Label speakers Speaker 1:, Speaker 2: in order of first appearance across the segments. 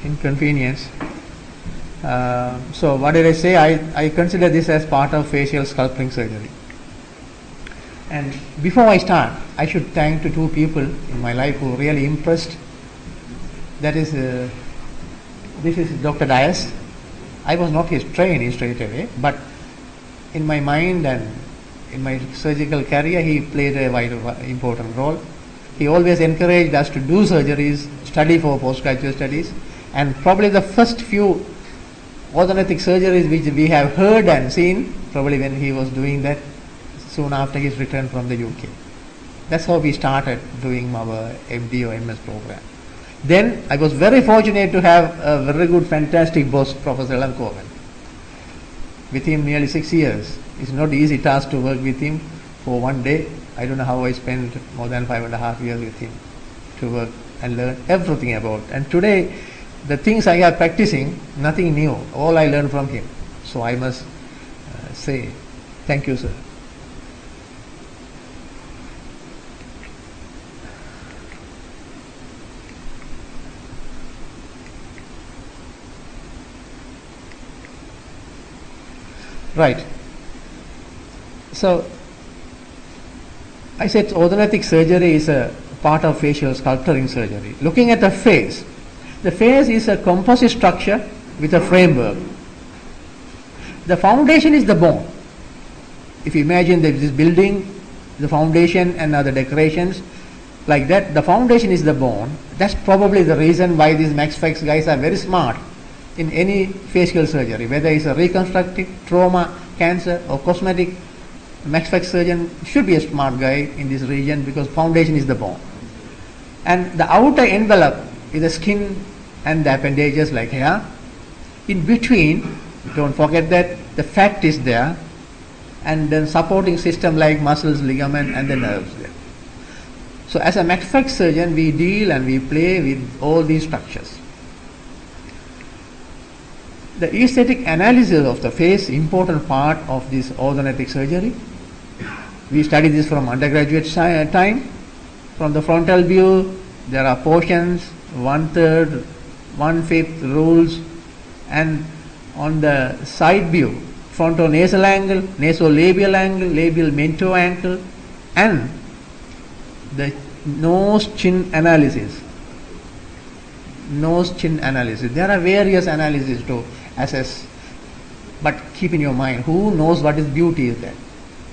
Speaker 1: inconvenience. So what did I say? I consider this as part of facial sculpting surgery. And before I start, I should thank to two people in my life who really impressed. That is, this is Dr. Dias. I was not his trainee straight away, but in my mind and in my surgical career, he played a vital, important role. He always encouraged us to do surgeries, study for postgraduate studies, and probably the first few orthodontic surgeries which we have heard and seen, probably when he was doing that soon after his return from the UK. That's how we started doing our MD or MS program. Then I was very fortunate to have a very good, fantastic boss, Professor Alan Cohen. With him nearly 6 years. It's not easy task to work with him for one day. I don't know how I spent more than 5.5 years with him to work and learn everything about. And today, the things I am practicing, nothing new. All I learned from him. So I must say, thank you, sir. Right. So, I said orthodontic surgery is a part of facial sculpting surgery. Looking at the face is a composite structure with a framework. The foundation is the bone. If you imagine this building, the foundation and other decorations, like that, the foundation is the bone. That's probably the reason why these MaxFX guys are very smart in any facial surgery, whether it's a reconstructive, trauma, cancer or cosmetic. MaxFX surgeon should be a smart guy in this region because foundation is the bone. And the outer envelope is the skin and the appendages like hair. In between, don't forget that the fat is there and then supporting system like muscles, ligament and the nerves there. So as a MaxFX surgeon, we deal and we play with all these structures. The aesthetic analysis of the face, important part of this orthodontic surgery. We study this from undergraduate time. From the frontal view, there are portions, 1/3, 1/5 rules, and on the side view, frontonasal angle, nasolabial angle, labial mento angle, and the nose-chin analysis. Nose-chin analysis. There are various analyses to assess, but keep in your mind, who knows what is beauty is there?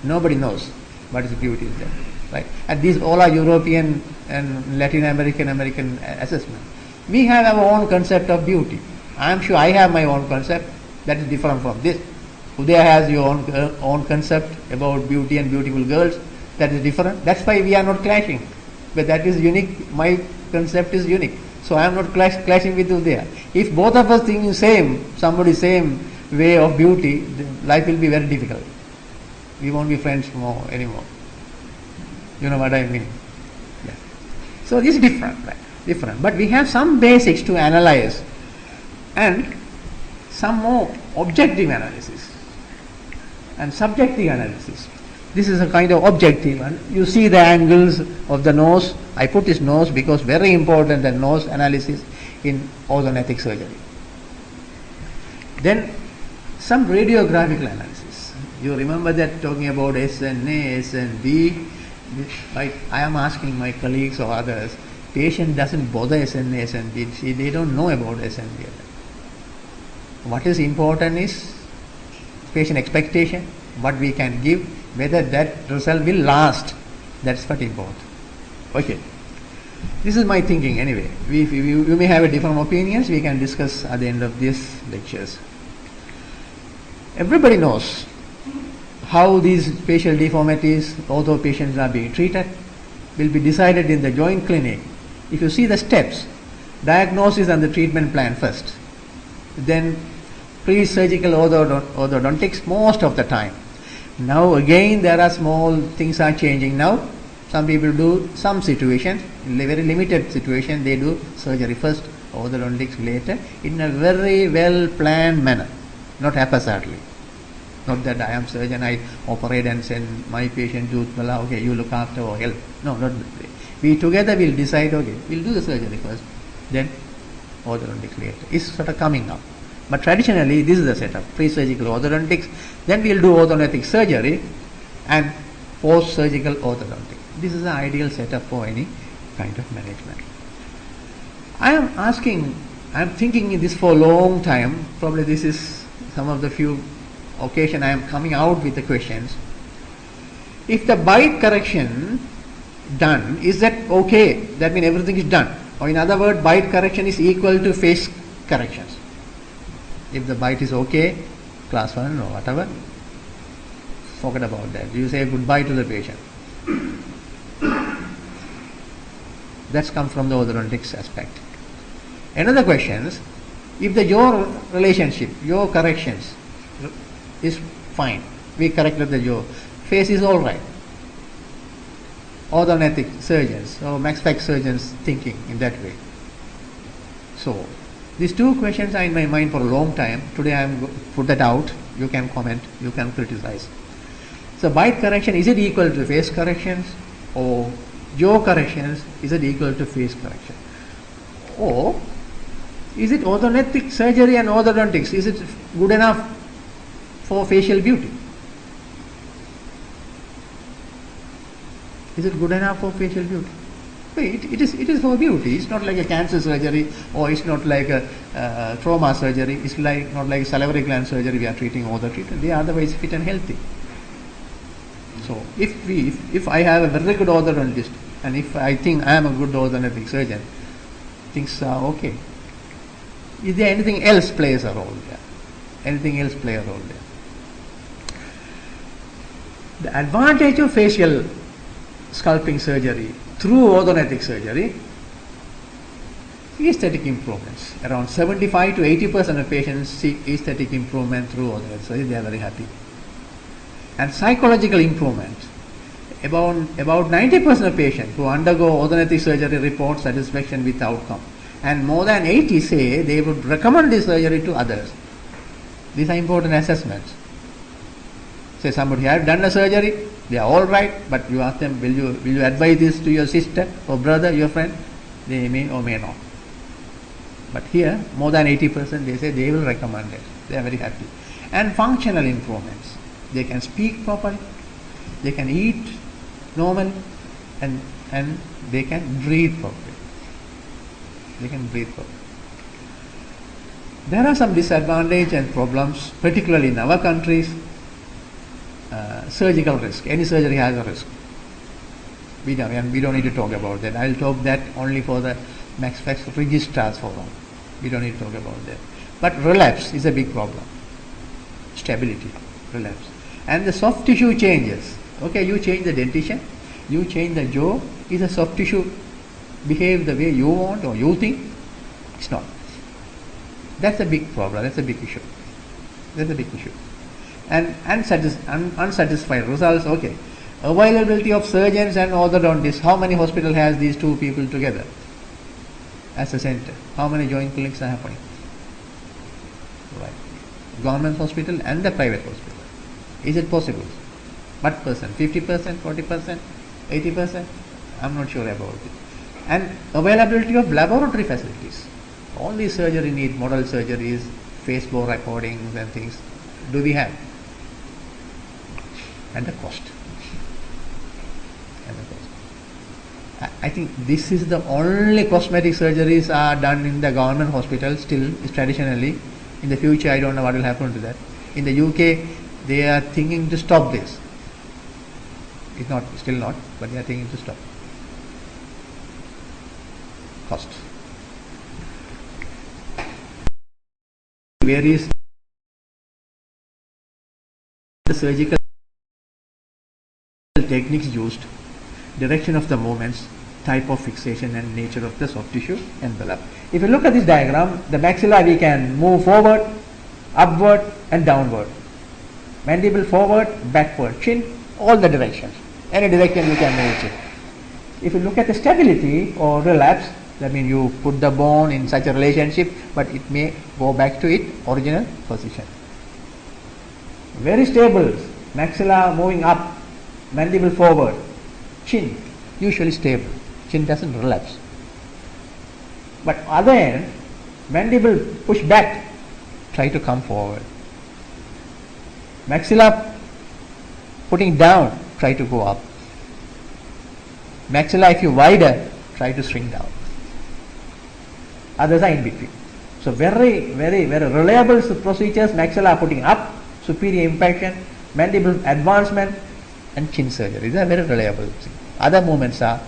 Speaker 1: Nobody knows what is beauty is there, right? And these all are European and Latin American assessment. We have our own concept of beauty. I am sure I have my own concept that is different from this. Udaya has your own concept about beauty and beautiful girls that is different. That's why we are not clashing, but that is unique. My concept is unique. So I am not clashing with Udaya. If both of us think somebody same way of beauty, life will be very difficult. We won't be friends anymore. You know what I mean? Yeah. So this is different, right? Different. But we have some basics to analyze and some more objective analysis and subjective analysis. This is a kind of objective one. You see the angles of the nose. I put this nose because very important, the nose analysis in orthodontic surgery. Then some radiographical analysis. You remember that talking about SNA, SNB. I am asking my colleagues or others, patient doesn't bother SNA, SNB. See, they don't know about SNB. What is important is patient expectation, what we can give, whether that result will last. That's what important. Okay. This is my thinking anyway. You may have a different opinions, we can discuss at the end of these lectures. Everybody knows how these facial deformities, although patients are being treated, will be decided in the joint clinic. If you see the steps, diagnosis and the treatment plan first. Then pre-surgical orthodontics most of the time. Now again there are small things are changing now. Some people do some situations, in a very limited situation they do surgery first, orthodontics later, in a very well planned manner, not haphazardly. Not that I am surgeon, I operate and send my patient to, well, okay, you look after or help. No, not that way. We together will decide, okay, we'll do the surgery first, then orthodontics later. It's sort of coming up. But traditionally, this is the setup: pre-surgical orthodontics, then we'll do orthodontic surgery, and post-surgical orthodontics. This is the ideal setup for any kind of management. I'm thinking this for a long time. Probably this is some of the few occasions I am coming out with the questions. If the bite correction done, is that okay? That means everything is done. Or in other words, bite correction is equal to face corrections. If the bite is okay, class 1 or whatever, forget about that. You say goodbye to the patient. That's come from the orthodontics aspect. Another question is, if your relationship, your corrections is fine, we corrected the jaw, face is all right. Orthodontic surgeons or max spec surgeons thinking in that way. So, these two questions are in my mind for a long time. Today I am put that out. You can comment, you can criticize. So, bite correction, is it equal to face corrections, or jaw corrections, is it equal to face correction? Or is it orthodontic surgery and orthodontics, is it good enough for facial beauty? Is it good enough for facial beauty? It is for beauty. It's not like a cancer surgery, or it's not like a trauma surgery. It's not like salivary gland surgery we are treating all the treatment. They are otherwise fit and healthy. So if I have a very good orthodontist, and if I think I am a good orthodontic surgeon, things are okay. Is there anything else plays a role there? Anything else play a role there? The advantage of facial sculpting surgery through orthodontic surgery, aesthetic improvements. Around 75 to 80% of patients seek aesthetic improvement through orthodontic surgery. They are very happy. And psychological improvement. About 90% of patients who undergo orthodontic surgery report satisfaction with the outcome. And more than 80 say they would recommend this surgery to others. These are important assessments. Say somebody has done a surgery, they are all right, but you ask them, will you advise this to your sister or brother, your friend? They may or may not. But here, more than 80% they say they will recommend it. They are very happy. And functional improvements. They can speak properly, they can eat normally, and they can breathe properly. They can breathe properly. There are some disadvantages and problems, particularly in our countries. Surgical risk. Any surgery has a risk. We don't need to talk about that. I'll talk that only for the max fax registrars forum. We don't need to talk about that. But relapse is a big problem. Stability, relapse. And the soft tissue changes. Okay, you change the dentition, you change the jaw. Is the soft tissue behave the way you want or you think? It's not. That's a big problem. That's a big issue. That's a big issue. And unsatisfied results. Okay, availability of surgeons and orthodontists. How many hospital has these two people together as a center? How many joint clinics are happening? Right. Government hospital and the private hospital. Is it possible? What percent? 50%, 40%, 80%? I'm not sure about it. And availability of laboratory facilities. All these surgery need model surgeries, face bore recordings and things. Do we have? And the cost. I think this is the only cosmetic surgeries are done in the government hospitals still, traditionally. In the future, I don't know what will happen to that. In the UK, they are thinking to stop this. It's not, still not, but they are thinking to stop. Cost. Varies the surgical techniques used, direction of the movements, type of fixation and nature of the soft tissue envelope. If you look at this diagram, the maxilla we can move forward, upward and downward. Mandible forward, backward, chin, all the directions. Any direction you can move it. If you look at the stability or relapse, that means you put the bone in such a relationship, but it may go back to its original position. Very stable, maxilla moving up, mandible forward, chin usually stable, chin doesn't relapse. But other end, Mandible push back, try to come forward. Maxilla putting down, try to go up. Maxilla, if you wider, try to shrink down. Others are in between. So very reliable procedures. Maxilla putting up, superior impaction, mandible advancement, and chin surgery. These are very reliable things. Other movements are,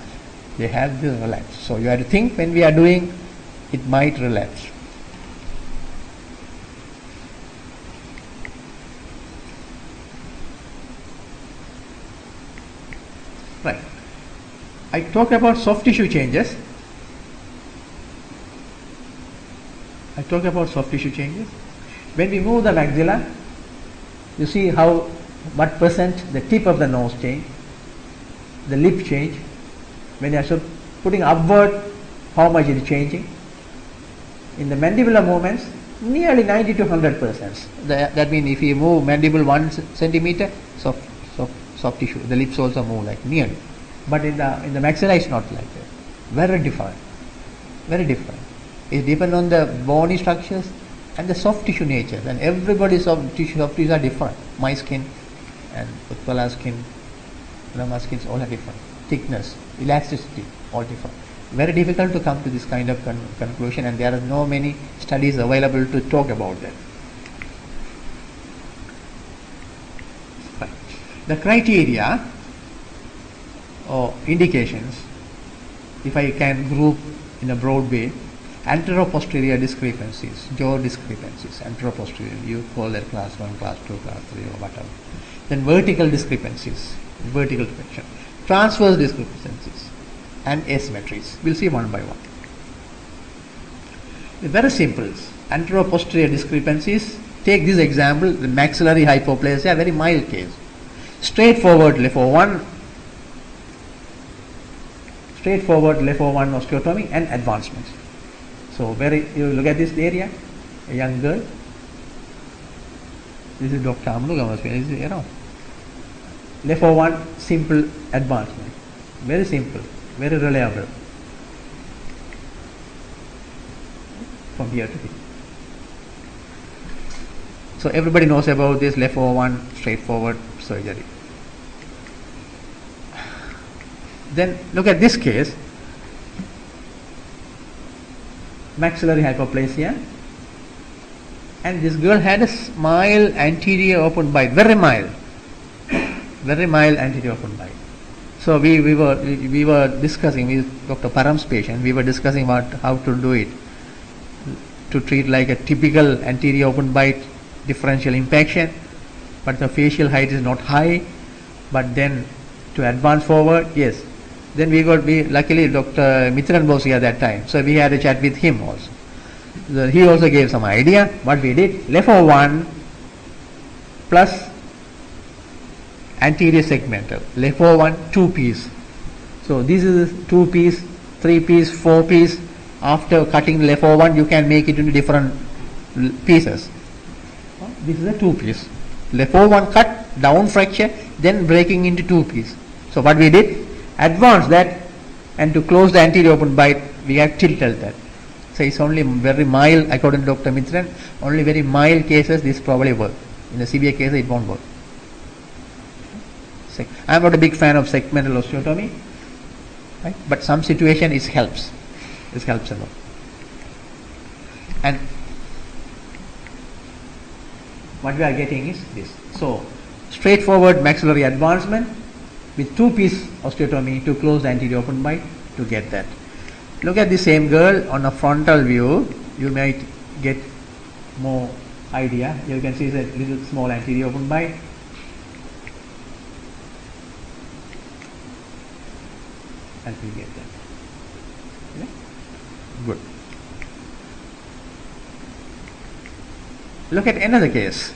Speaker 1: they have the relapse. So you have to think when we are doing, it might relapse. Right. I talked about soft tissue changes. When we move the maxilla, you see what percent the tip of the nose change, the lip change. When you are putting upward, how much it is changing. In the mandibular movements, nearly 90 to 100%. That means if you move mandible 1 centimeter, soft tissue, the lips also move like nearly. But in the maxilla, it's not like that. Very different. It depends on the bony structures and the soft tissue nature. And everybody's soft tissues are different. My skin and Utpala's skin, Rama's skin, all are different. Thickness, elasticity, all different. Very difficult to come to this kind of conclusion, and there are no many studies available to talk about that. Right. The criteria or indications, if I can group in a broad way, antero-posterior discrepancies, jaw discrepancies, antero-posterior, you call that class 1, class 2, class 3 or whatever. Then vertical discrepancies, vertical flexion, transverse discrepancies, and asymmetries. We'll see one by one. Very simple. Antero-posterior discrepancies. Take this example, the maxillary hypoplasia, a very mild case. Straightforward LeFor1 osteotomy and advancements. So you look at this area, a young girl. This is Dr. Amnugama's face, LeFor1 simple advancement. Very simple, very reliable. From here to here. So everybody knows about this LeFor1 straightforward surgery. Then look at this case, maxillary hypoplasia, and this girl had a mild anterior open bite, very mild anterior open bite. So we were discussing with Dr. Param's patient, we were discussing about how to do it, to treat like a typical anterior open bite differential impaction, but the facial height is not high, but then to advance forward, yes. Then luckily Dr. Mitran was here that time, so we had a chat with him also. He also gave some idea. What we did, LeFor1 plus anterior segmental, LeFor1 2-piece. So this is 2-piece, 3-piece, 4-piece. After cutting LeFor1, you can make it into different pieces. This is a 2-piece. LeFor1 cut, down fracture, then breaking into 2-piece. So what we did, advance that, and to close the anterior open bite, we have tilted that. So it's only very mild, according to Dr. Mitran, only very mild cases this probably work. In the severe cases it won't work. I'm not a big fan of segmental osteotomy, right? But some situation it helps. This helps a lot. And what we are getting is this. So straightforward maxillary advancement with 2-piece osteotomy to close the anterior open bite to get that. Look at the same girl on a frontal view. You might get more idea. You can see the little small anterior open bite. And we get that. Okay? Good. Look at another case.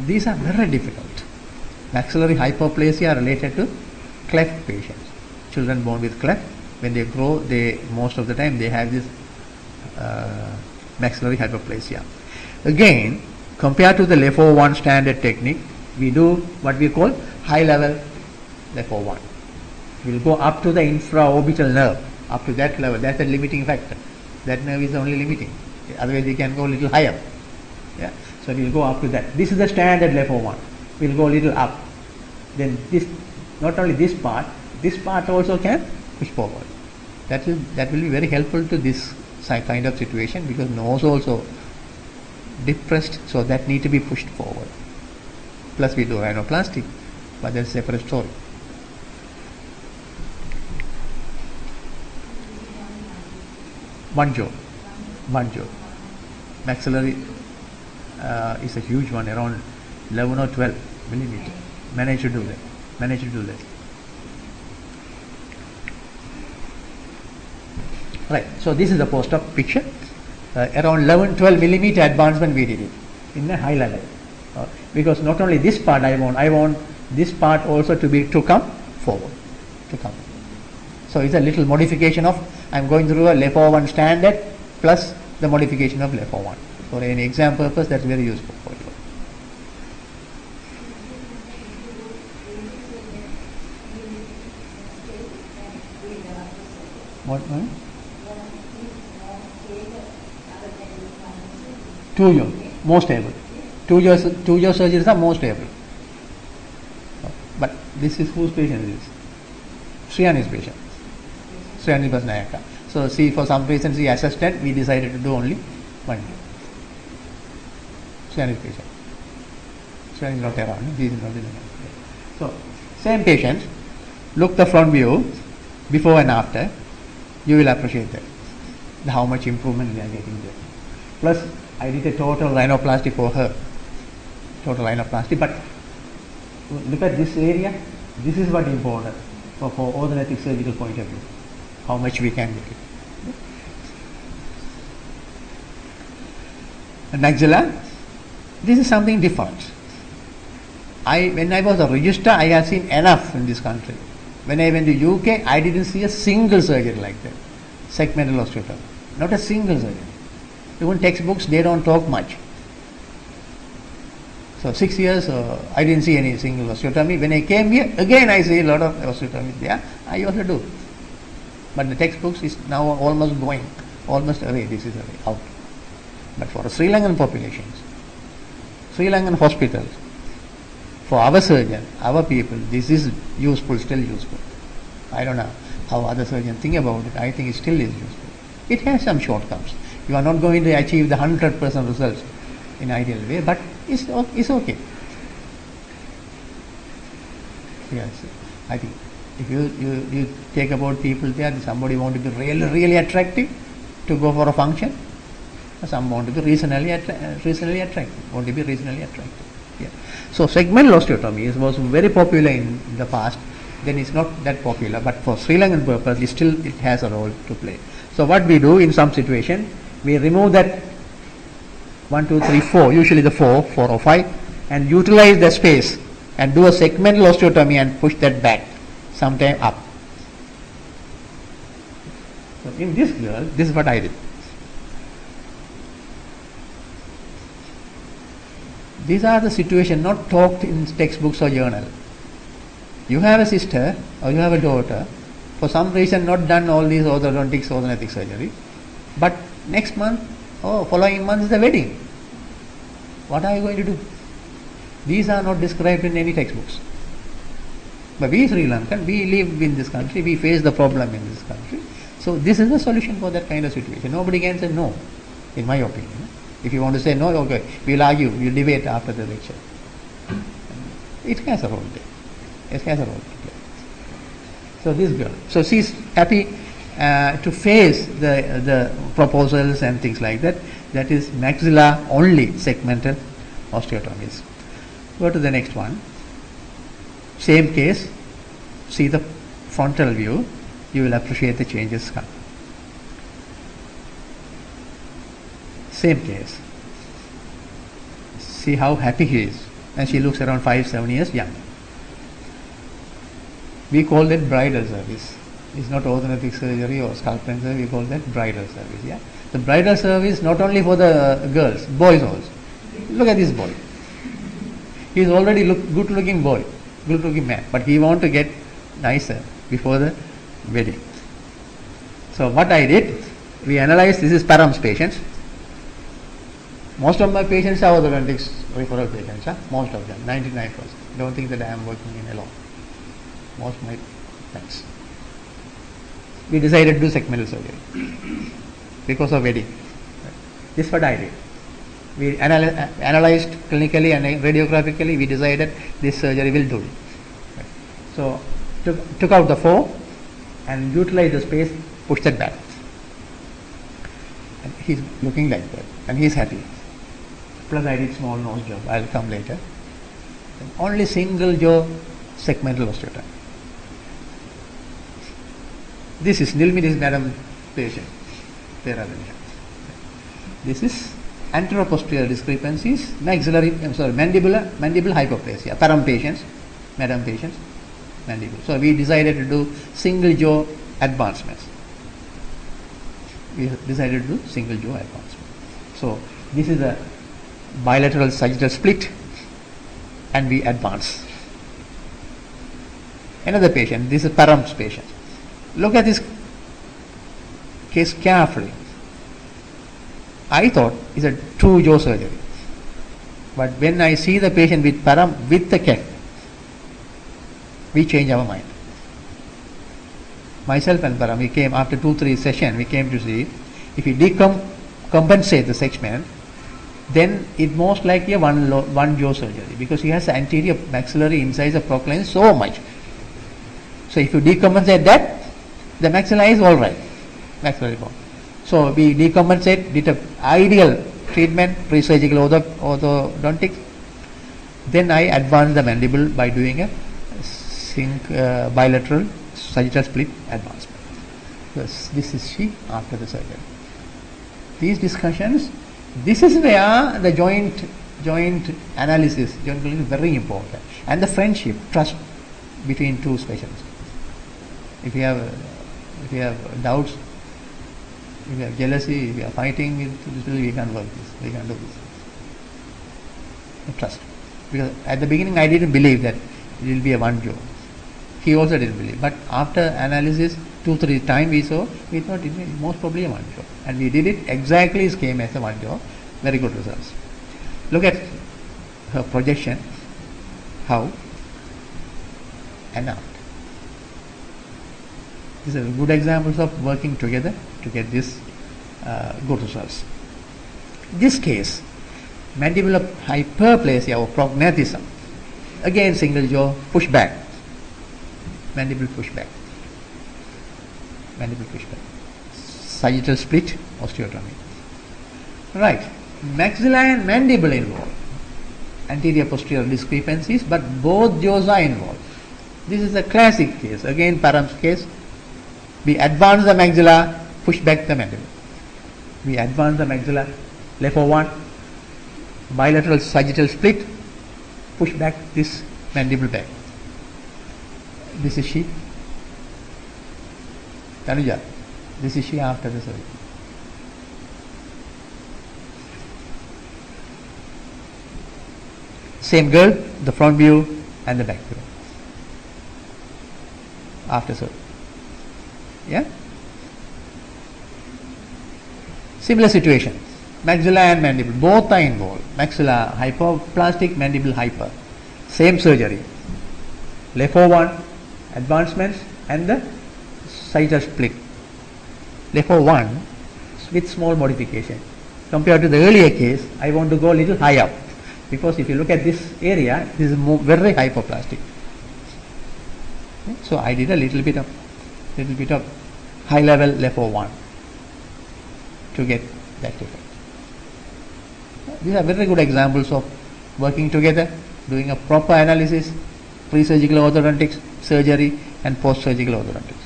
Speaker 1: These are very difficult. Maxillary hypoplasia related to cleft patients. Children born with cleft, when they grow, most of the time they have this maxillary hypoplasia. Again, compared to the LeFor1 standard technique, we do what we call high level LeFor1. We will go up to the infraorbital nerve, up to that level. That's the limiting factor. That nerve is only limiting. Otherwise, we can go a little higher. Yeah. So we'll go up to that. This is the standard level one. We'll go a little up. Then this, not only this part also can push forward. That will be very helpful to this kind of situation, because nose also depressed, so that need to be pushed forward. Plus we do rhinoplasty, but that's a separate story. One jaw. Maxillary is a huge one, around 11 or 12 millimeter. Managed to do that. Right. So this is the post-op picture. Around 11-12 millimeter advancement we did it in a high level. Because not only this part I want this part also to come forward. So it's a little modification of, I'm going through a LEFO1 standard plus the modification of LEFO1. For any exam purpose, that's very useful for you. What? 2 years, more stable. 2 year surgeries are more stable. But this is whose patient is this? Sriyani's patient. Sriyani Basnayaka. So see, for some reasons he assisted, we decided to do only 1 year. Sriyani's patient. Sriyani is not around. He is not in the So same patient, look the front view, before and after, you will appreciate that. How much improvement we are getting there. Plus, I did a total rhinoplasty for her. But look at this area. This is what important for orthodontic surgical point of view. How much we can get it. And maxilla, this is something different. When I was a registrar, I had seen enough in this country. When I went to UK, I didn't see a single surgery like that. Segmental osteotomy. Not a single surgery. Even textbooks, they don't talk much. So 6 years, I didn't see any single osteotomy. When I came here, again I see a lot of osteotomy there. I also do. But the textbooks is now almost away. This is away, out. But for Sri Lankan populations, Sri Lankan hospitals, for our surgeon, our people, this is useful, still useful. I don't know how other surgeons think about it. I think it still is useful. It has some shortcomings. You are not going to achieve the 100% results in ideal way, but it's okay. Yes, I think if you take about people there, somebody want to be really attractive to go for a function, some want to be reasonably attractive. Yeah. So segmental osteotomy was very popular in the past. Then it's not that popular, but for Sri Lankan purpose, it has a role to play. So what we do in some situation, we remove that 1, 2, 3, 4, usually the 4 or 5, and utilize the space and do a segmental osteotomy and push that back, sometime up. So in this girl, this is what I did. These are the situations not talked in textbooks or journal. You have a sister or you have a daughter, for some reason not done all these orthodontic surgery, but next month or following month is the wedding. What are you going to do? These are not described in any textbooks. But we Sri Lankan, we live in this country, we face the problem in this country. So this is the solution for that kind of situation. Nobody can say no, in my opinion. If you want to say no, okay, we'll argue, we'll debate after the lecture. It has a role there. It has a role to play. So this girl, so she's happy to face the proposals and things like that. That is maxilla only segmental osteotomies. Go to the next one. Same case, see the frontal view, you will appreciate the changes come. Same case. See how happy he is. And she looks around 5-7 years young. We call that bridal service. It's not orthodontic surgery or sculpting surgery, we call that bridal service. Yeah? The bridal service not only for the girls, boys also. Look at this boy. He is already good looking boy, good looking man, but he want to get nicer before the wedding. So what I did, we analyze, this is Param's patients. Most of my patients are orthodontics referral patients, most of them, 99%. Don't think that I am working in alone. Most of my friends. We decided to do segmental surgery because of wedding. This is what I did. We analyzed clinically and radiographically, we decided this surgery will do it. So, took out the 4 and utilized the space, pushed it back. And he's looking like that and he's happy. Plus I did small nose job, I'll come later. And only single jaw segmental osteotomy. This is Nilmi, this is Madam patient. Thiraviam. This is anteroposterior discrepancies, mandibular hypoplasia. Param patients, Madam patients, mandible. So we decided to do single jaw advancements. We decided to do single jaw advancement. So this is a bilateral sagittal split and we advance. Another patient, this is Param's patient. Look at this case carefully. I thought it's a true jaw surgery. But when I see the patient with Param with the cat, we change our mind. Myself and Param, we came after 2-3 sessions, we came to see if we decompensate the segment, then it most likely a one jaw surgery because he has anterior maxillary incisor procline so much. So if you decompensate that, the maxilla is alright. Maxillary bone. So we decompensate, did an ideal treatment, pre-surgical orthodontics. Then I advance the mandible by doing a bilateral sagittal split advancement. This is she after the surgery. These discussions, this is where the joint analysis, joint clinical is very important. And the friendship, trust between two specialists. If you have doubts, if you have jealousy, if you are fighting with this, we can't work this, we can't do this. Trust. Because at the beginning I didn't believe that it will be a one jaw. He also didn't believe. But after analysis, 2-3 times we saw, we thought it was most probably a one jaw. And we did it exactly, it came as a one jaw. Very good results. Look at her projection, how and out. These are good examples of working together to get this good results. This case, mandibular hyperplasia or prognathism, again single jaw, push back, mandible push back, sagittal split, osteotomy. Right, maxilla and mandible involved, anterior posterior discrepancies, but both jaws are involved. This is a classic case, again Param's case. We advance the maxilla, push back the mandible. We advance the maxilla, LFO1, bilateral sagittal split, push back this mandible back. This is she. Tanuja, this is she after the surgery. Same girl, the front view and the back view after surgery. Yeah? Similar situation. Maxilla and mandible, both are involved. Maxilla hypoplastic, mandible hyper. Same surgery. LFO1, advancements and the sagittal split. LFO1 with small modification. Compared to the earlier case, I want to go a little high up. Because if you look at this area, this is very hypoplastic. Okay? So I did a little bit of high level LFO1 to get that effect. These are very good examples of working together, doing a proper analysis, pre-surgical orthodontics, surgery and post-surgical orthodontics.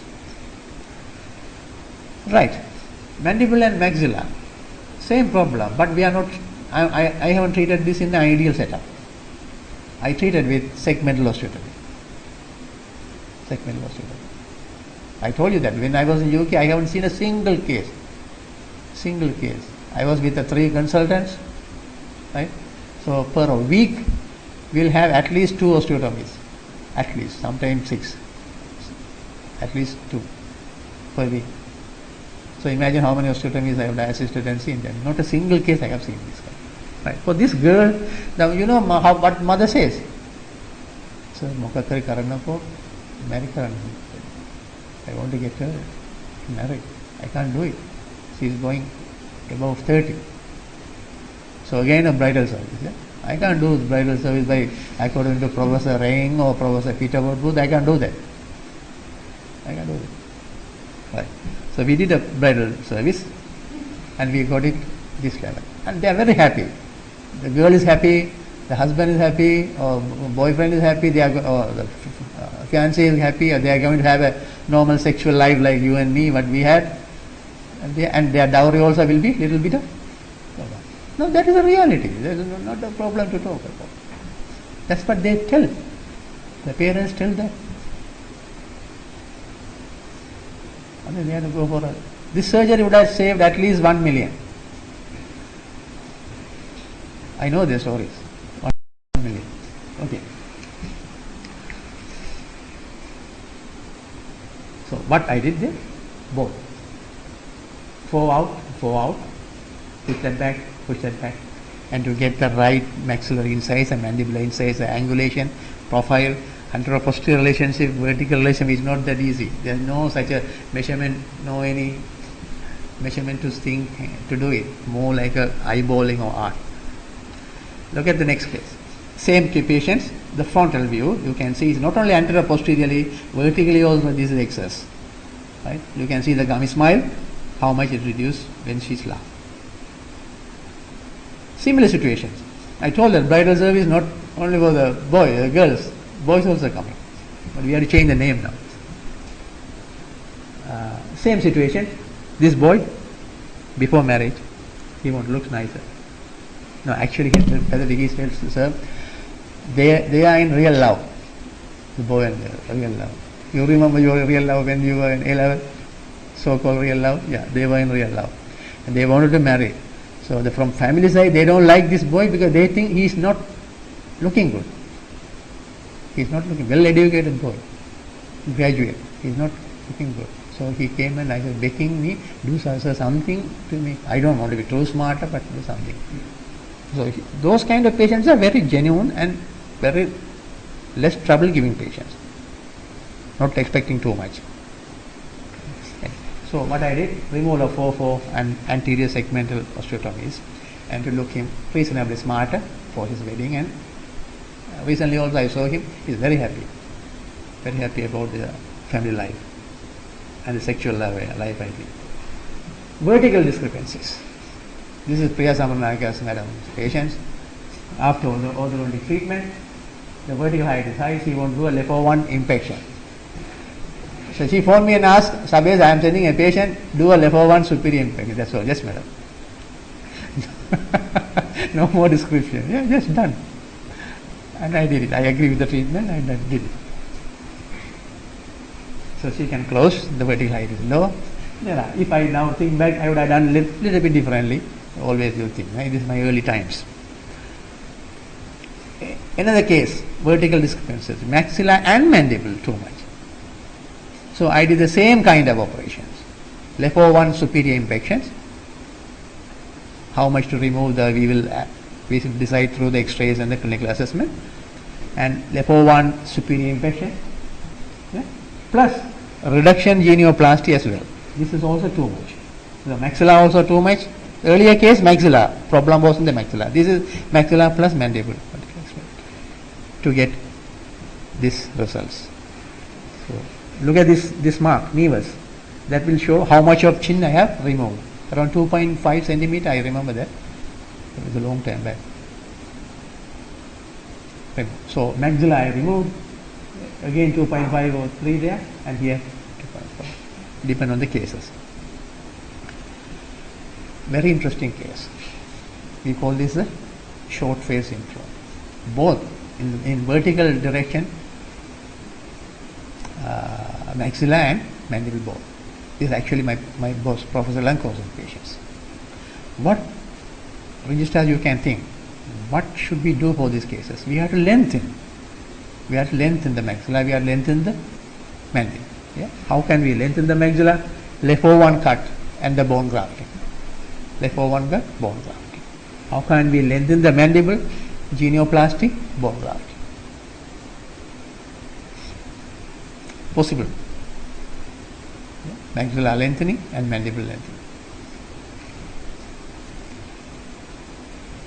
Speaker 1: Right, mandible and maxilla, same problem, but we are not, I haven't treated this in the ideal setup. I treated with segmental osteotomy. I told you that when I was in UK, I haven't seen a single case. I was with the 3 consultants, right? So per week, we'll have at least 2 osteotomies, at least, sometimes 6, at least 2 per week. So imagine how many osteotomies I have assisted and seen them. Not a single case I have seen this kind. Right. For this girl, now you know what mother says. So Mokakari Karanapo, marry Karan. I want to get her married. I can't do it. She is going above 30. So again a bridal service. Yeah? I can't do bridal service by according to Professor Ring or Professor Peter Woodbooth. I can't do that. I can't do it. Right. So we did a bridal service and we got it this level. And they are very happy. The girl is happy, the husband is happy, or boyfriend is happy, they are, or the fiancé is happy, or they are going to have a normal sexual life like you and me, what we had. And their dowry also will be little bit of. No, that is a reality. That is not a problem to talk about. That's what they tell. The parents tell them. And then they have to go for this surgery would have saved at least 1 million. I know their stories. 1 million. Okay. So what I did there? Both. 4 out, push that back, and to get the right maxillary incisor, mandibular incisor, angulation, profile, anteroposterior relationship, vertical relationship is not that easy. There is no such a measurement, no any measurement to think to do it. More like a eyeballing or art. Look at the next case. Same patients, the frontal view, you can see is not only anteroposteriorly, vertically also this is excess. Right? You can see the gummy smile, how much it reduced when she's laughed. Similar situations. I told her bridal service not only for the girls, boys also coming. But we have to change the name now. Same situation. This boy, before marriage, he looks nicer. No, actually, he tells sir, they are in real love. The boy and girl, real love. You remember your real love when you were in A-level? So-called real love? Yeah, they were in real love. And they wanted to marry. So from family side, they don't like this boy because they think he is not looking good. He is not looking, well-educated boy, graduate. He is not looking good. So he came and I said, begging me, do something to me. I don't want to be too smart, but do something. So those kind of patients are very genuine and very less trouble-giving patients. Not expecting too much. So what I did, removal of 4 and anterior segmental osteotomies, and to look him reasonably smarter for his wedding. And recently also I saw him, he's very happy about the family life and the sexual life I think. Vertical discrepancies. This is Priya Samarnaka's madam's patients. After orthodontic treatment, the vertical height is high, she won't do a LEFO1 impection. So she phoned me and asked, Sabesan, I am sending a patient, do a LEFO1 superior impection. That's all, yes madam. No more description. Yeah, just done. And I did it. I agree with the treatment and I did it. So she can close, the vertical height is low. Yeah, if I now think back, I would have done little bit differently. Always you think, right? This is my early times. Another case, vertical discrepancies, maxilla and mandible too much. So I did the same kind of operations. LEFO1 superior impactions. How much to remove we will decide through the X-rays and the clinical assessment. And LEFO1 superior impaction. Yeah? Plus reduction genioplasty as well. This is also too much. The maxilla also too much. Earlier case maxilla, problem was in the maxilla. This is maxilla plus mandible to get these results. So look at this mark, nevus. That will show how much of chin I have removed. Around 2.5 centimeter, I remember that. It was a long time back. So maxilla I removed. Again 2.5 or 3 there, and here 2.5. Depend on the cases. Very interesting case. We call this a short face syndrome. Both in vertical direction, maxilla and mandible both. This is actually my boss, Professor Lanko's patients. What registrar you can think? What should we do for these cases? We have to lengthen. We have to lengthen the maxilla. We have to lengthen the mandible. Yeah? How can we lengthen the maxilla? LEFO1 cut and the bone grafting. Therefore, one got bone grafting. How can we lengthen the mandible? Genioplasty, bone grafting. Possible. Maxilla lengthening and mandible lengthening.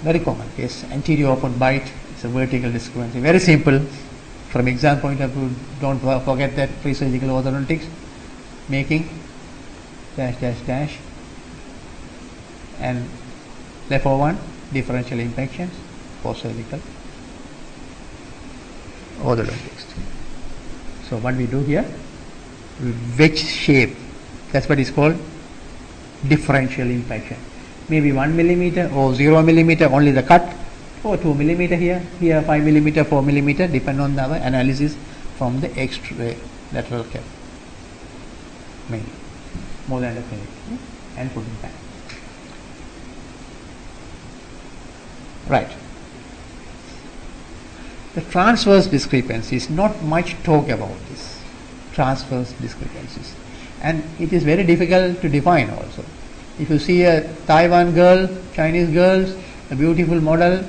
Speaker 1: Very common case. Anterior open bite. It's a vertical discrepancy. Very simple. From exam point of view, don't forget that pre-surgical orthodontics. Making dash dash dash. And therefore one, differential infections, post-surgical orthodontics. So what we do here, wedge shape, that's what is called differential infection. Maybe 1 millimeter or 0 millimeter only the cut, or 2 millimeter here, 5 millimeter, 4 millimeter, depend on our analysis from the X-ray lateral cap. Mainly, more than the clinic, and put it back. Right. The transverse discrepancies, not much talk about this. Transverse discrepancies. And it is very difficult to define also. If you see a Taiwan girl, Chinese girls, a beautiful model,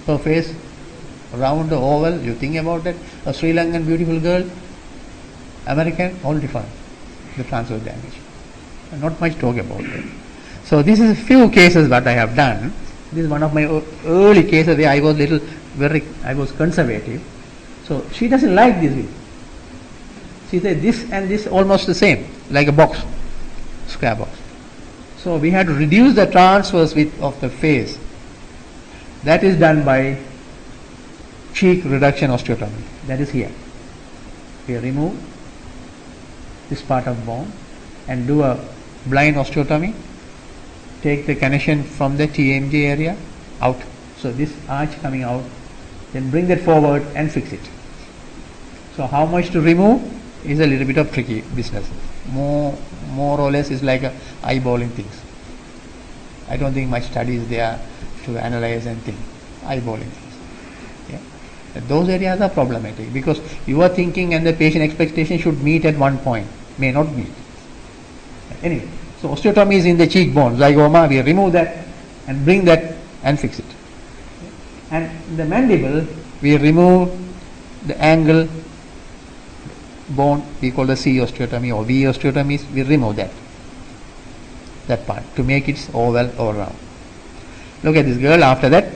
Speaker 1: her face round or oval, you think about that. A Sri Lankan beautiful girl, American, all different. The transverse damage. Not much talk about it. So this is a few cases that I have done. This is one of my early cases where I was conservative. So she doesn't like this. She said this and this almost the same, like a box, square box. So we had to reduce the transverse width of the face. That is done by cheek reduction osteotomy. That is here. We remove this part of bone and do a blind osteotomy. Take the connection from the TMJ area out. So this arch coming out, then bring that forward and fix it. So how much to remove is a little bit of tricky business. More or less is like a eyeballing things. I don't think much study is there to analyze and think. Eyeballing things. Yeah? Those areas are problematic because your thinking and the patient expectation should meet at one point, may not meet. Anyway, so osteotomy is in the cheekbone, zygoma, we remove that and bring that and fix it. And in the mandible, we remove the angle bone, we call the C osteotomy or V osteotomies, we remove that part to make it oval or round. Look at this girl after that.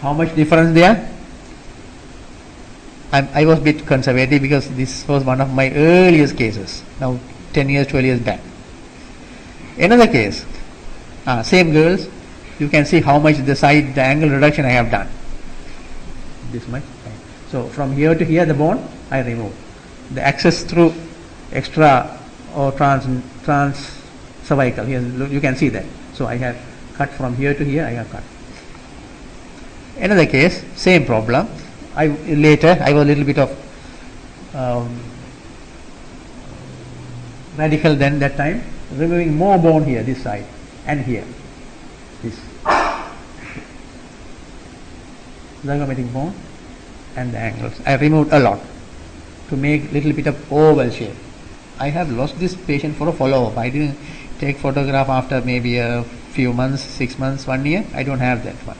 Speaker 1: How much difference there? I was a bit conservative because this was one of my earliest cases, now 10 years, 12 years back. Another case, same girls, you can see how much the angle reduction I have done. This much. So from here to here the bone I remove. The access through extra or trans cervical, here you can see that. So I have cut from here to here, I have cut. Another case, same problem. Later I was a little bit of radical then that time, removing more bone here, this side and here, this zygomatic bone and the angles. I removed a lot to make little bit of oval shape. I have lost this patient for a follow-up. I didn't take photograph after maybe a few months, 6 months, 1 year. I don't have that one.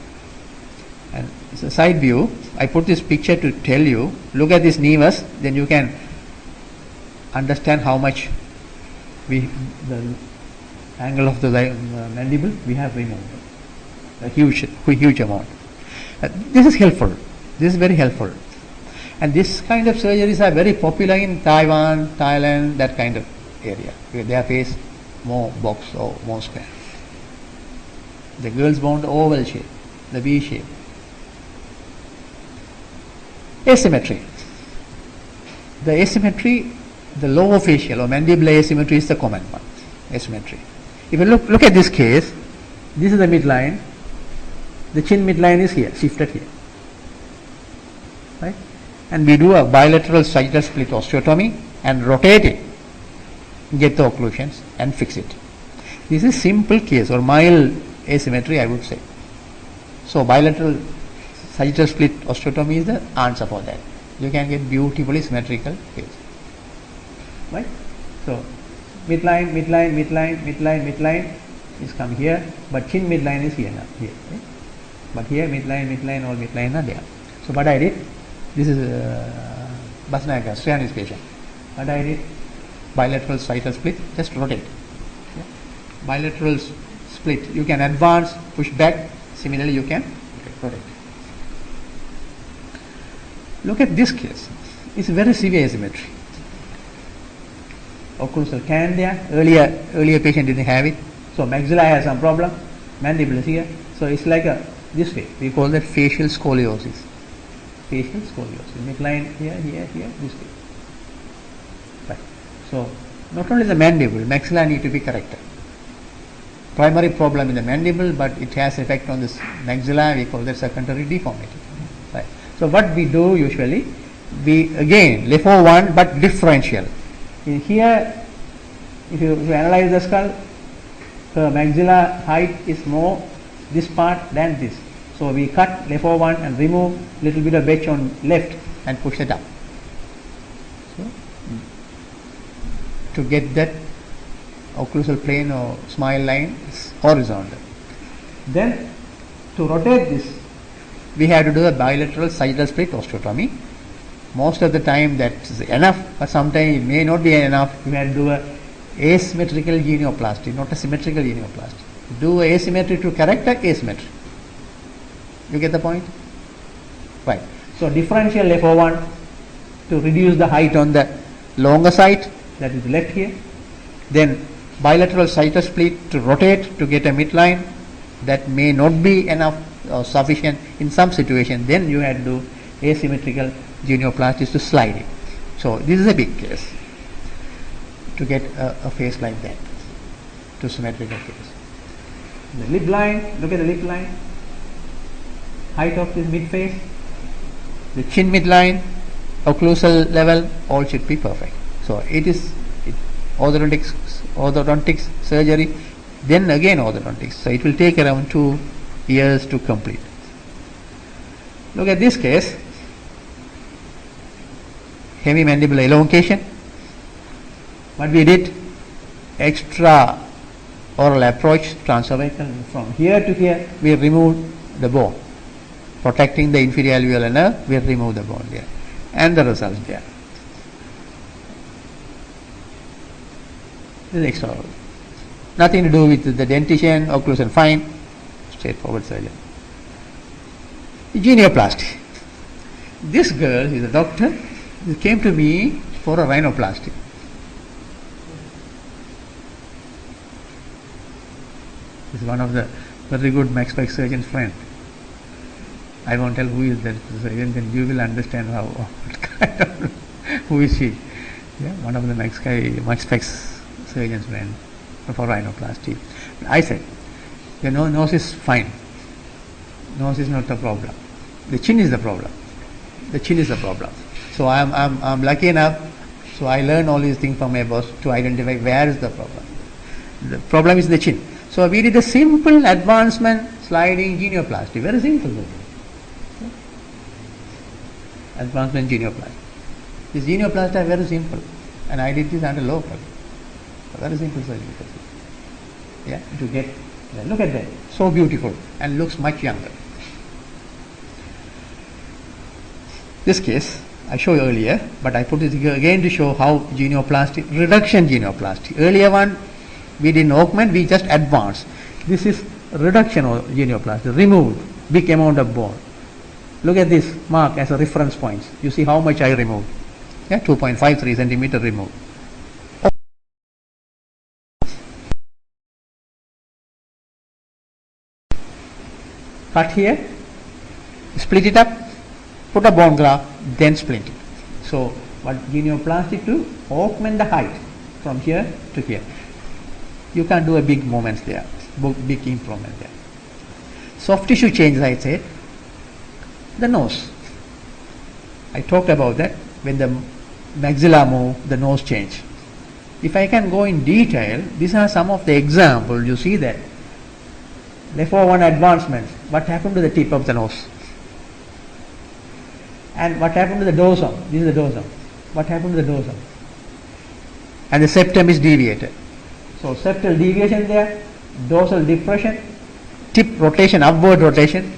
Speaker 1: And it's a side view. I put this picture to tell you, look at this nevus, then you can understand how much the angle of the mandible we have removed. A huge amount. This is helpful. This is very helpful. And this kind of surgeries are very popular in Taiwan, Thailand, that kind of area, where their face more box or more square. The girls want the oval shape, the V shape. Asymmetry. The asymmetry, the lower facial or mandibular asymmetry is the common one. Asymmetry. If you look at this case, this is the midline. The chin midline is here, shifted here. Right? And we do a bilateral sagittal split osteotomy and rotate it, get the occlusions and fix it. This is simple case or mild asymmetry, I would say. So bilateral sagittal split osteotomy is the answer for that. You can get beautifully symmetrical face. Right? So midline, midline, midline, midline, midline is come here, but chin midline is here now. Here, okay? But here midline, midline, all midline are there. So what I did, this is Basnaga, Sriani's patient. What I did, bilateral sagittal split, just rotate. Okay? Bilateral split, you can advance, push back, similarly you can rotate. Look at this case, it's very severe asymmetry. Occlusal can there, earlier patient didn't have it, so maxilla has some problem, mandible is here, so it's like this way, we call that facial scoliosis. Facial scoliosis, midline here, here, here, this way. Right. So not only the mandible, maxilla need to be corrected. Primary problem in the mandible, but it has effect on this maxilla, we call that secondary deformity. Right. So what we do usually, we again LeFor one but differential. In here, if you analyze the skull, the maxilla height is more this part than this. So we cut LeFor one and remove little bit of wedge on left and push it up. So to get that occlusal plane or smile line is horizontal. Then to rotate this, we have to do a bilateral sagittal split osteotomy. Most of the time that is enough, but sometimes it may not be enough. You have to do a asymmetrical genioplasty, not a symmetrical genioplasty. Do asymmetry to correct the asymmetry. You get the point? Right. So differential LeFor one to reduce the height on the longer side, that is left here. Then bilateral sagittal split to rotate to get a midline. That may not be enough or sufficient in some situation. Then you have to do asymmetrical genioplasties to slide it. So this is a big case to get a face like that, to symmetrical case. The lip line, look at the lip line, height of this mid face, the chin midline, occlusal level, all should be perfect. So it is orthodontics surgery, then again orthodontics. So it will take around 2 years to complete. Look at this case, heavy mandibular elongation. What we did, extra oral approach, transcervical, from here to here, we removed the bone. Protecting the inferior alveolar nerve, we remove the bone there. And the results there. This is extraordinary. Nothing to do with the dentition, occlusion, fine, straightforward surgery. Genioplasty. This girl is a doctor, she came to me for a rhinoplasty. This is one of the very good Max Spec surgeon's friend. I won't tell who is that surgeon, then you will understand how, what kind of, who is she. Yeah, one of the Max Spec surgeon's friend for rhinoplasty. I said, your nose is fine. Nose is not the problem. The chin is the problem. The chin is the problem. So I'm lucky enough, so I learned all these things from my boss to identify where is the problem. The problem is the chin. So we did a simple advancement sliding genioplasty, very simple. Advancement genioplasty. This genioplasty are very simple, and I did this under local. Very simple surgery. Yeah, to get, look at that, so beautiful and looks much younger. This case I showed you earlier, but I put it again to show how genioplasty, reduction genioplasty. Earlier one we didn't augment, we just advanced. This is reduction of genioplasty, removed big amount of bone. Look at this mark as a reference point. You see how much I removed. Yeah, 2.53 centimeter removed. Cut here, split it up, put a bone graft, then split it. So what genioplasty to augment the height from here to here. You can't do a big movement there, big improvement there. Soft tissue changes, I said. The nose. I talked about that. When the maxilla move, the nose change. If I can go in detail, these are some of the examples. You see that. LeFor one advancement. What happened to the tip of the nose? And what happened to the dorsum? This is the dorsum. What happened to the dorsum? and the septum is deviated. So septal deviation there, dorsal depression, tip rotation, upward rotation.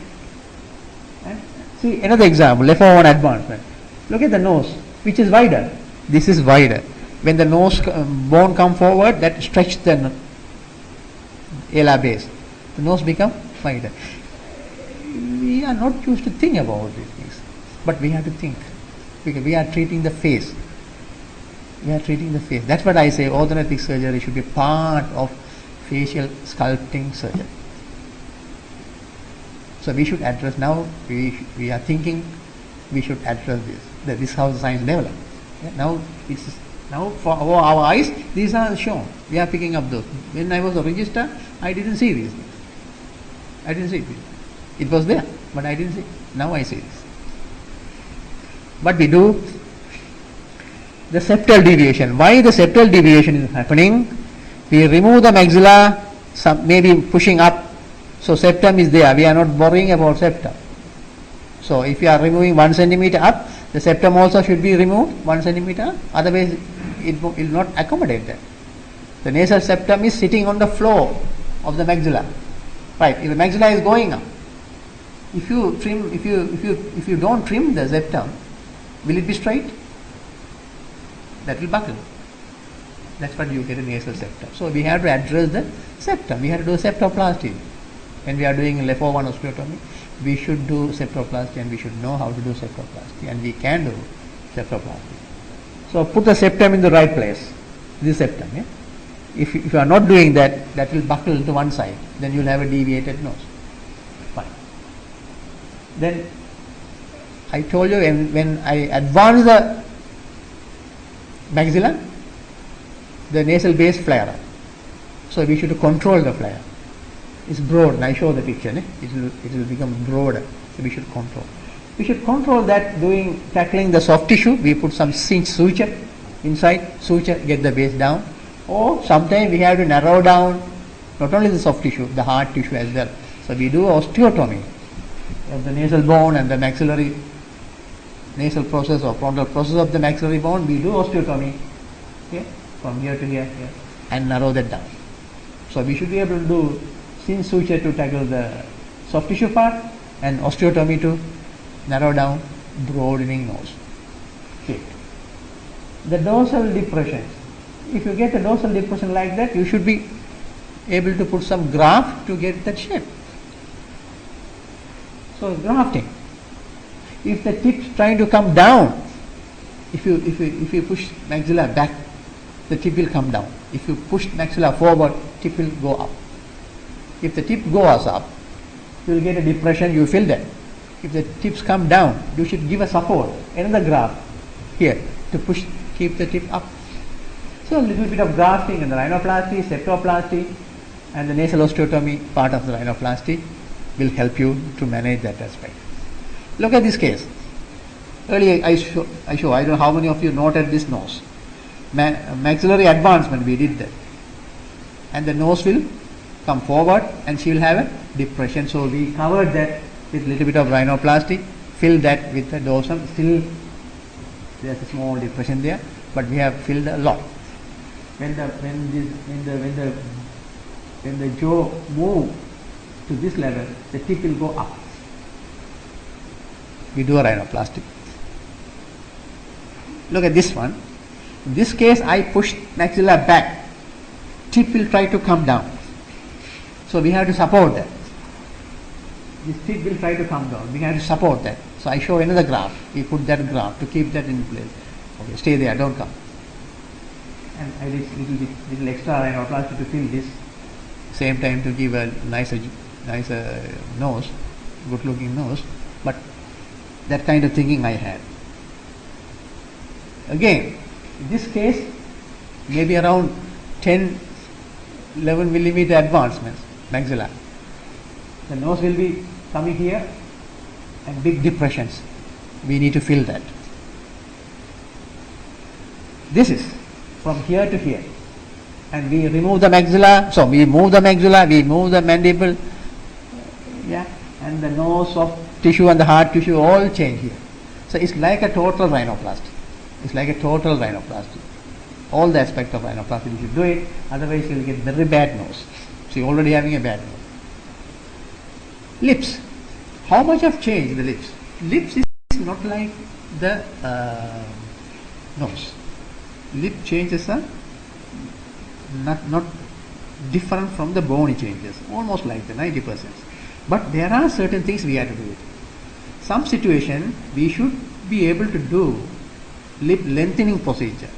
Speaker 1: And see another example, Lefort advancement. Look at the nose, which is wider. This is wider. When the nose bone come forward, that stretch the alar base. The nose become wider. We are not used to think about these things, but we have to think, because we are treating the face. We are treating the face. That's what I say. Orthodontic surgery should be part of facial sculpting surgery. So we should address now. We are thinking we should address this. That this is how science develops. Yeah? Now for our eyes, these are shown. We are picking up those. When I was a registrar, I didn't see these things. I didn't see it. It was there, but I didn't see it. Now I see this. What we do, the septal deviation. Why the septal deviation is happening? We remove the maxilla, maybe pushing up. So septum is there. We are not worrying about septum. So if you are removing 1 centimeter up, the septum also should be removed 1 centimeter up. Otherwise, it will not accommodate that. The nasal septum is sitting on the floor of the maxilla. Right? If the maxilla is going up, if you don't trim the septum, will it be straight? That will buckle. That's what you get in nasal septum. So we have to address the septum. We have to do septoplasty. When we are doing Lefort 1 osteotomy, we should do septoplasty, and we should know how to do septoplasty, and we can do septoplasty. So put the septum in the right place. This septum. Yeah? If you are not doing that, that will buckle to one side. Then you will have a deviated nose. Fine. Then I told you when I advance the maxilla, the nasal base flare up. So we should control the flare. It's broad. I show the picture. It will become broader. So we should control. We should control that tackling the soft tissue. We put some cinch suture inside. Suture, get the base down. Or sometimes we have to narrow down not only the soft tissue, the hard tissue as well. So we do osteotomy of the nasal bone and the maxillary nasal process or frontal process of the maxillary bone. We do osteotomy, okay, from here to here, and narrow that down. So we should be able to do cinch suture to tackle the soft tissue part, and osteotomy to narrow down broadening nose. Okay. The dorsal depression. If you get a dorsal depression like that, you should be able to put some graft to get that shape. So grafting. If the tip is trying to come down, if you push maxilla back, the tip will come down. If you push maxilla forward, tip will go up. If the tip goes up, you will get a depression, you feel that. If the tips come down, you should give a support, another graft here to push, keep the tip up. So a little bit of grafting in the rhinoplasty, septoplasty, and the nasal osteotomy part of the rhinoplasty will help you to manage that aspect. Look at this case. Earlier I don't know how many of you noted this nose. Maxillary advancement, we did that. And the nose will come forward and she will have a depression. So we covered that with a little bit of rhinoplasty, fill that with the dorsum. Still there's a small depression there, but we have filled a lot. When the jaw moves to this level, the tip will go up. We do a rhinoplasty. Look at this one. In this case, I push maxilla back. Tip will try to come down. So we have to support that. This tip will try to come down. We have to support that. So I show another graft. We put that graft to keep that in place. Okay, stay there, don't come. And I did little extra rhinoplasty to fill this. Same time to give a nicer nose, good looking nose. But that kind of thinking I had. Again, in this case, maybe around 10, 11 millimeter advancements, maxilla. The nose will be coming here and big depressions. We need to fill that. This is from here to here. And we remove the maxilla, so we move the maxilla, we move the mandible, and the nose of tissue and the hard tissue all change here. So it's like a total rhinoplasty. It's like a total rhinoplasty. all the aspect of rhinoplasty. You should do it, otherwise you will get very bad nose. So you're already having a bad nose. Lips. How much have changed the lips? Lips is not like the nose. Lip changes are not different from the bony changes, almost like the 90%. But there are certain things we have to do it. Some situation we should be able to do lip lengthening procedure.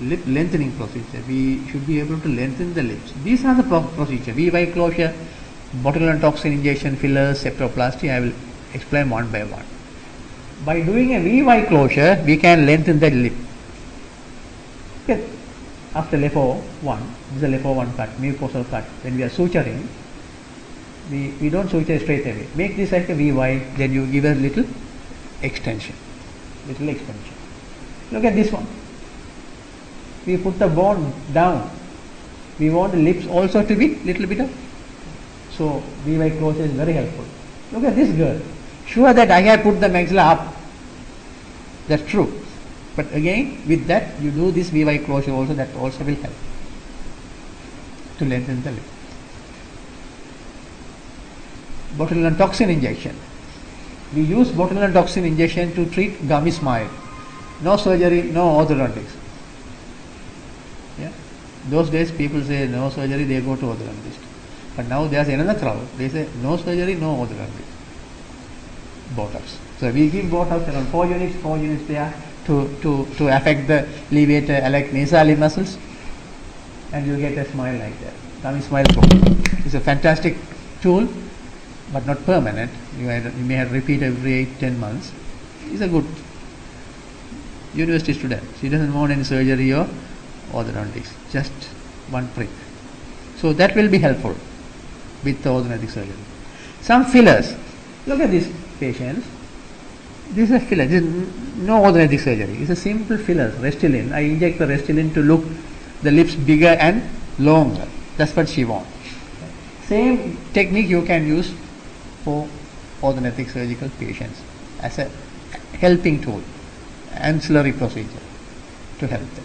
Speaker 1: Lip lengthening procedure. We should be able to lengthen the lips. These are the procedure. VY closure, botulinum toxin injection, fillers, septoplasty. I will explain one by one. By doing a VY closure, we can lengthen the lip. Okay. After LFO1, this is a LFO1 cut, mucosal cut. When we are suturing, we don't suture straight away. Make this like a VY, then you give a little extension. Look at this one. We put the bone down. We want the lips also to be little bit of. So VY closure is very helpful. Look at this girl. Sure that I have put the maxilla up. That's true. But again, with that, you do this VY closure also, that also will help to lengthen the lip. Botulinum toxin injection. We use botulinum toxin injection to treat gummy smile. No surgery, no orthodontics. Yeah. Those days people say no surgery, they go to orthodontist. But now there's another crowd. They say no surgery, no orthodontist. Botox. So we give Botox around 4 units there to affect the levator like nasal muscles, and you get a smile like that. Gummy smile tool. It's a fantastic tool, but not permanent. You may have to repeat every 8-10 months. He's a good university student. He doesn't want any surgery or orthodontics. Just one prick. So that will be helpful with the orthodontic surgery. Some fillers. Look at these patients. This is a filler. This is no orthodontic surgery. It's a simple filler, Restylane. I inject the Restylane to look the lips bigger and longer. That's what she wants. Same technique you can use for orthodontic surgical patients as a helping tool, ancillary procedure to help them.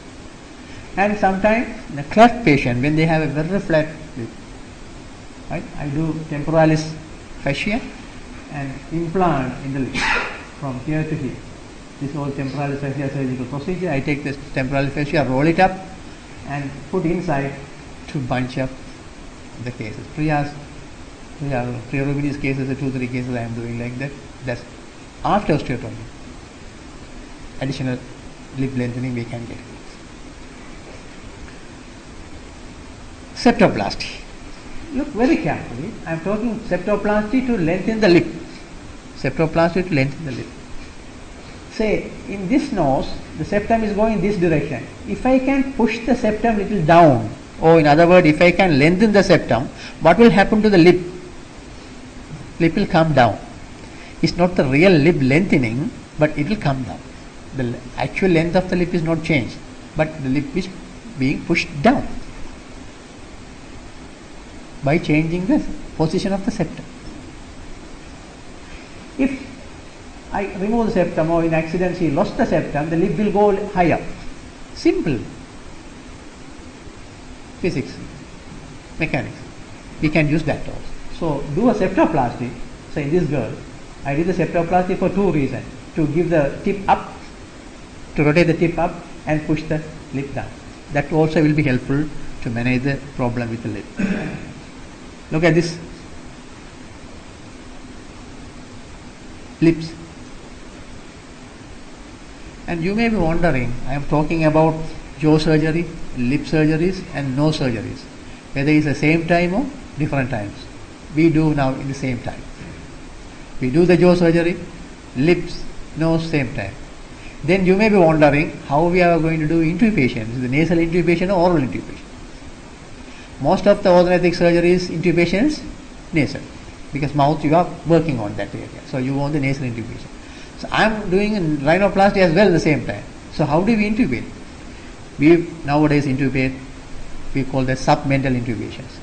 Speaker 1: And sometimes the cleft patient, when they have a very flat lip, right, I do temporalis fascia and implant in the lip from here to here. This whole temporalis fascia surgical procedure. I take this temporalis fascia, roll it up and put inside to bunch up the cases. Thiraviam's cases, 2-3 cases I am doing like that. That's after osteotomy. Additional lip lengthening we can get. Septoplasty. Look very carefully. I am talking septoplasty to lengthen the lip. Septoplasty to lengthen the lip. Say in this nose, the septum is going in this direction. If I can push the septum little down, or in other words, if I can lengthen the septum, what will happen to the lip? Lip will come down. It's not the real lip lengthening, but it will come down. The actual length of the lip is not changed, but the lip is being pushed down by changing the position of the septum. If I remove the septum, or in accident she lost the septum, the lip will go higher. Simple. Physics, mechanics. We can use that also. So do a septoplasty. So in this girl, I did the septoplasty for 2 reasons. To give the tip up, to rotate the tip up and push the lip down. That also will be helpful to manage the problem with the lip. Look at this. Lips. And you may be wondering, I am talking about jaw surgery, lip surgeries and nose surgeries. Whether it's the same time or different times. We do now in the same time. We do the jaw surgery, lips, nose, same time. Then you may be wondering how we are going to do intubation. Is it nasal intubation or oral intubation? Most of the orthodontic surgeries intubations nasal, because mouth you are working on that area. So you want the nasal intubation. So I am doing rhinoplasty as well at the same time. So how do we intubate? We nowadays intubate, we call the submental intubations.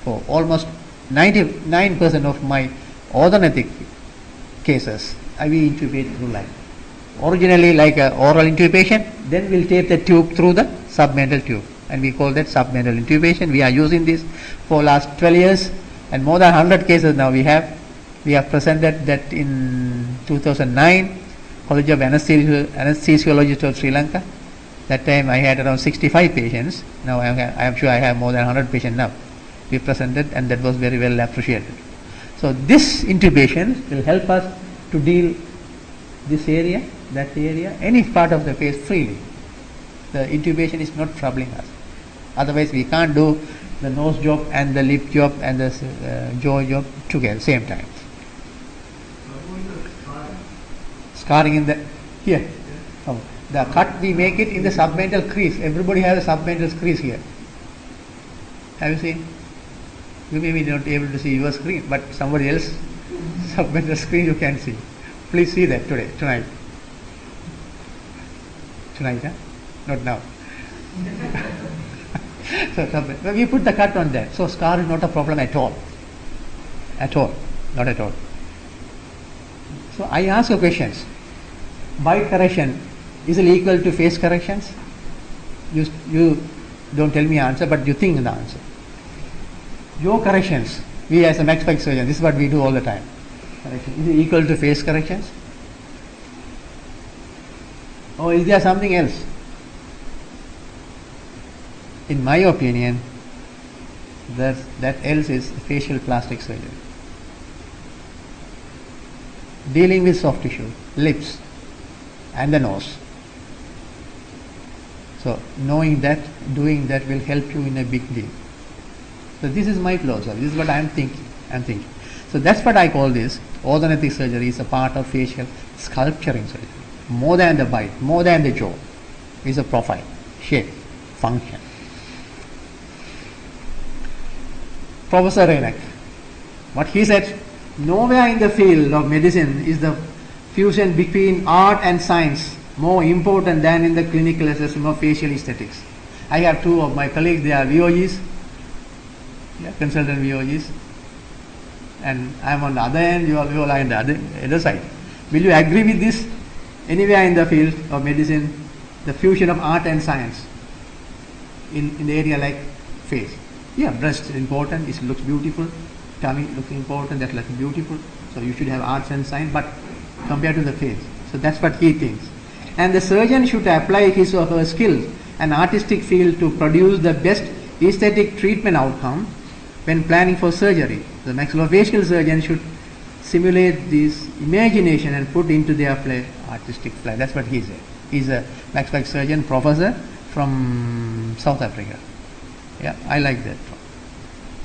Speaker 1: For almost 99% of my orthodontic cases, I will intubate through line. originally like a oral intubation, then we'll take the tube through the submental tube, and we call that submental intubation. We are using this for last 12 years, and more than 100 cases now we have. We have presented that in 2009, College of Anesthesiologists of Sri Lanka. That time I had around 65 patients. Now I am sure I have more than 100 patients now. We presented, and that was very well appreciated. So this intubation will help us to deal this area, that area, any part of the face freely. The intubation is not troubling us. Otherwise we can't do the nose job and the lip job and the jaw job together same time. Scarring in the here. Oh, the cut we make it in the submental crease. Everybody has a submental crease here. Have you seen? You may be not able to see your screen, but somebody else submental screen you can see. Please see that tonight. Tonight, huh? Not now. So we put the cut on that. So scar is not a problem at all. At all. Not at all. So I ask you questions. Bite correction, is it equal to face corrections? You don't tell me answer, but you think in the answer. Jaw corrections, we as a max spec surgeon, this is what we do all the time. Correction. Is it equal to face corrections? Or is there something else? In my opinion, that else is facial plastic surgery. Dealing with soft tissue, lips and the nose. So knowing that, doing that will help you in a big deal. So this is my philosophy. This is what I am thinking. So that's what I call this. Orthodontic surgery is a part of facial sculpturing surgery. More than the bite, more than the jaw, is a profile, shape, function. Professor Reinach, what he said, nowhere in the field of medicine is the fusion between art and science more important than in the clinical assessment of facial aesthetics. I have two of my colleagues, they are VOGs, consultant VOGs, and I am on the other end, you all are on the other side. Will you agree with this? Anywhere in the field of medicine, the fusion of art and science in the area like face. Yeah, breast is important, it looks beautiful, tummy looks important, that looks beautiful, so you should have arts and science, but compared to the face. So that's what he thinks. And the surgeon should apply his or her skills and artistic field to produce the best aesthetic treatment outcome when planning for surgery. The maxillofacial surgeon should simulate this imagination and put into their play artistic play. That's what he said. He's a maxillary surgeon professor from South Africa. Yeah, I like that.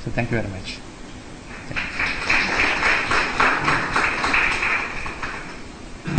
Speaker 1: So thank you very much.